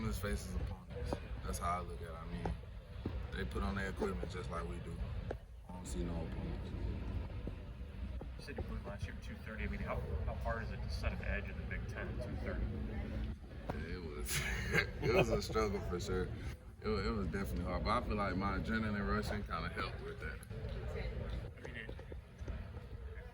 demons faces opponents. That's how I look at it. I mean, they put on their equipment just like we do. I don't see no opponents. You said you moved last year 230. I mean, how hard is it to set an edge in the Big Ten at 230? It was a struggle for sure. It was definitely hard, but I feel like my adrenaline rushing kind of helped with that. I mean,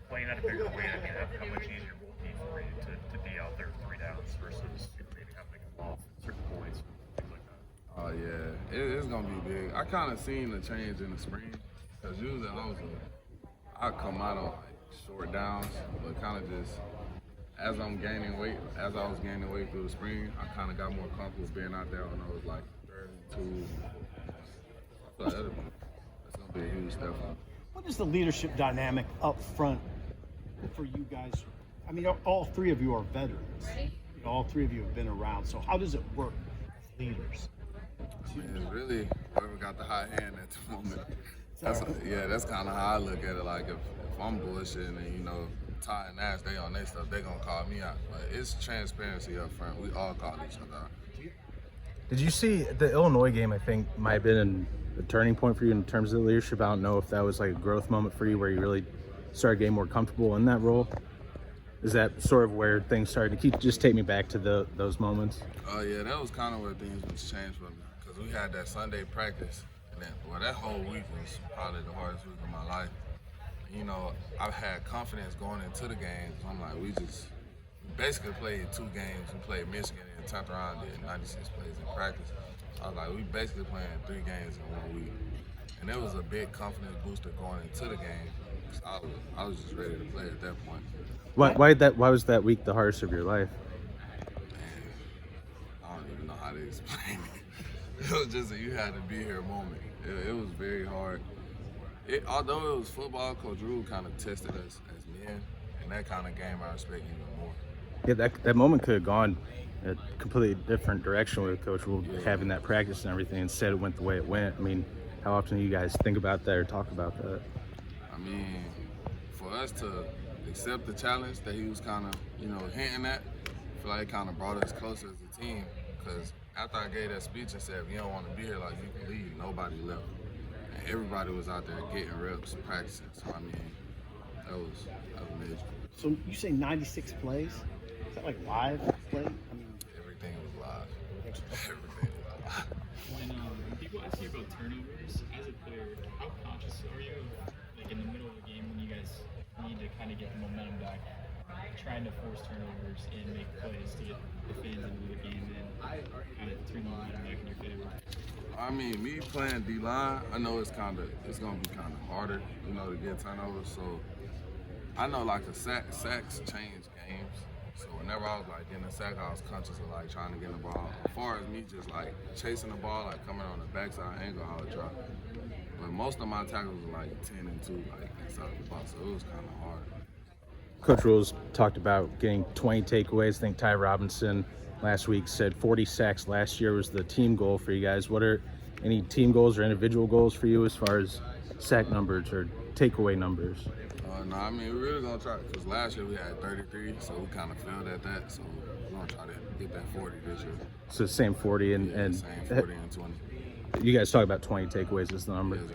playing at a bigger weight, I mean, how much easier will it be for you to be out there 3 downs versus maybe having to come off at certain points, things like that? Oh yeah, it's gonna be big. I kind of seen the change in the spring, because usually I come out on like short downs, but kind of just as I was gaining weight through the spring, I kind of got more comfortable being out there when I was like 32. I feel like that's gonna be a huge step up. What is the leadership dynamic up front for you guys? I mean, all 3 of you are veterans. You know, all 3 of you have been around. So how does it work as leaders? I mean, it's really whoever got the high hand at the moment. That's kind of how I look at it. Like if I'm bullshitting and Ty and Nash, they on their stuff, they gonna call me out. But it's transparency up front. We all call each other out. Did you see the Illinois game? I think might have been a turning point for you in terms of the leadership. I don't know if that was like a growth moment for you where you really started getting more comfortable in that role. Is that sort of where things started to just take me back to those moments? Oh yeah, that was kind of where things was changed for me, because we had that Sunday practice, and then that whole week was probably the hardest week of my life. I've had confidence going into the games. I'm like, we basically played 2 games. We played Michigan and turned around and did 96 plays in practice. So I was like, we basically playing 3 games in 1 week. And there was a big confidence booster going into the game. I was just ready to play at that point. Why was that week the hardest of your life? Man, I don't even know how to explain it. It was just a you had to be here moment. It was very hard. Although it was football, Coach Rule kind of tested us as men, and that kind of gained my respect even more. Yeah, that moment could have gone a completely different direction with Coach Rule having that practice and everything. Instead, it went the way it went. I mean, how often do you guys think about that or talk about that? I mean, for us to accept the challenge that he was kind of, hinting at, I feel like it kind of brought us closer as a team. Because after I gave that speech and said, if you don't want to be here, like, you can leave, nobody left. And everybody was out there getting reps, practicing. So, I mean, that was major. So you say 96 plays? Is that like live play? I mean, everything was live. Everything was live. When people ask you about turnovers, as a player, how conscious are you of, like in the middle of the game when you guys need to kind of get the momentum back, trying to force turnovers and make plays to get the fans into the game and kind of turn the momentum back in your favor? I mean, me playing D-line, I know it's gonna be kind of harder, to get turnovers. So I know like sacks change games. So whenever I was like getting a sack, I was conscious of like trying to get the ball. As far as me just like chasing the ball, like coming on the backside, I ain't gonna holler try. But most of my tackles were like 10 and 2, like inside the box. So it was kind of hard. Coach Rules talked about getting 20 takeaways. I think Ty Robinson last week said 40 sacks last year was the team goal for you guys. What are any team goals or individual goals for you as far as sack numbers or takeaway numbers? No, I mean, we're really going to try, because last year we had 33, so we kind of failed at that. So we're going to try to get that 40 this year. So same 40 and same 40 and 20. You guys talk about 20 takeaways as the number. Yes,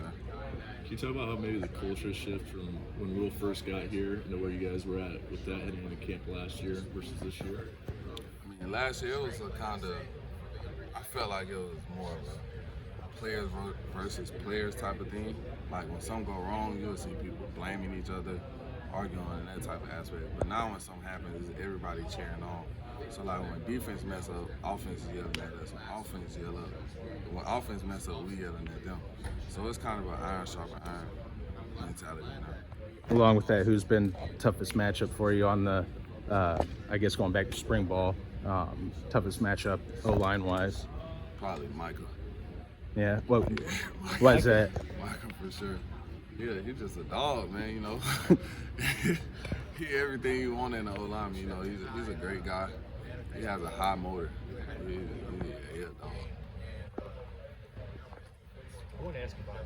Can you talk about how maybe the culture shift from when Will first got here into where you guys were at with that heading into camp last year versus this year? I mean, last year it was a kind of, I felt like it was more of a players versus players type of thing. Like when something go wrong, you'll see people blaming each other, arguing, and that type of aspect. But now when something happens, it's everybody cheering on. So like when defense mess up, offense is yelling at us. When offense yell up, when offense mess up, we yelling at them. So it's kind of an iron sharpen iron mentality now. Along with that, who's been toughest matchup for you on the, I guess going back to spring ball, toughest matchup O-line wise? Probably Michael. Yeah, why is that? Michael for sure. Yeah, he's just a dog, man, He everything you want in an O-lineman, he's a great guy. He has a high motor. He's a dog. I want to ask about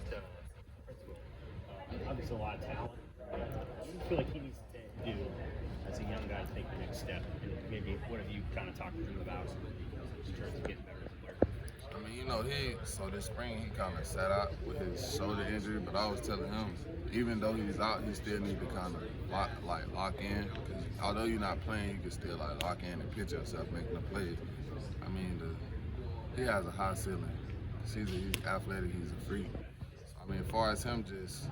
Principal. Obviously a lot of talent. What do you feel like he needs to do as a young guy to take the next step? And maybe what have you kind of talked to him about in terms of getting better as a player? know, so this spring he kind of sat out with his shoulder injury, but I was telling him, even though he's out, he still need to kind of lock in. 'Cause although you're not playing, you can still like lock in and pitch yourself making the plays. I mean, he has a high ceiling. He's athletic, he's a freak. So, I mean, as far as him just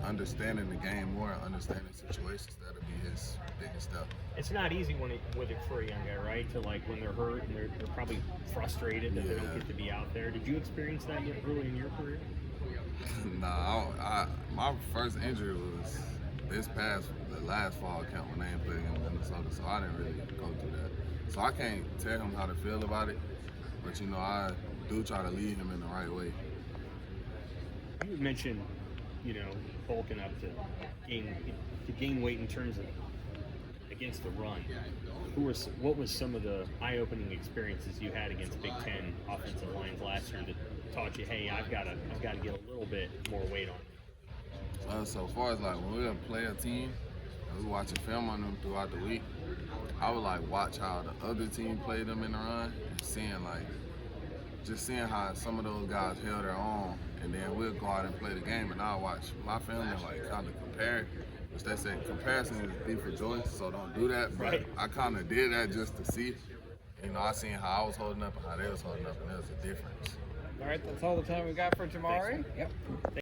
understanding the game more and understanding situations, that'll be his biggest step. It's not easy for a young guy, right? To like when they're hurt and they're probably frustrated that they don't get to be out there. Did you experience that early in your career? Nah, my first injury was the last fall camp when they ain't playing in Minnesota, so I didn't really go through that. So I can't tell him how to feel about it, but you know, I do try to lead him in the right way. You mentioned, bulking up to gain weight in terms of against the run. What was some of the eye-opening experiences you had against Big Ten offensive lines last year that taught you, hey, I've got to get a little bit more weight on? So far as like when we play a team, and we watching film on them throughout the week, I would like watch how the other team played them in the run, and seeing how some of those guys held their own, and then we'll go out and play the game, and I'll watch my film and like kind of compare it. Which they say comparison is the thief of joy, so don't do that. But right. I kind of did that just to see. I seen how I was holding up and how they was holding up, and there was a difference. All right, that's all the time we got for Jimari. Yep.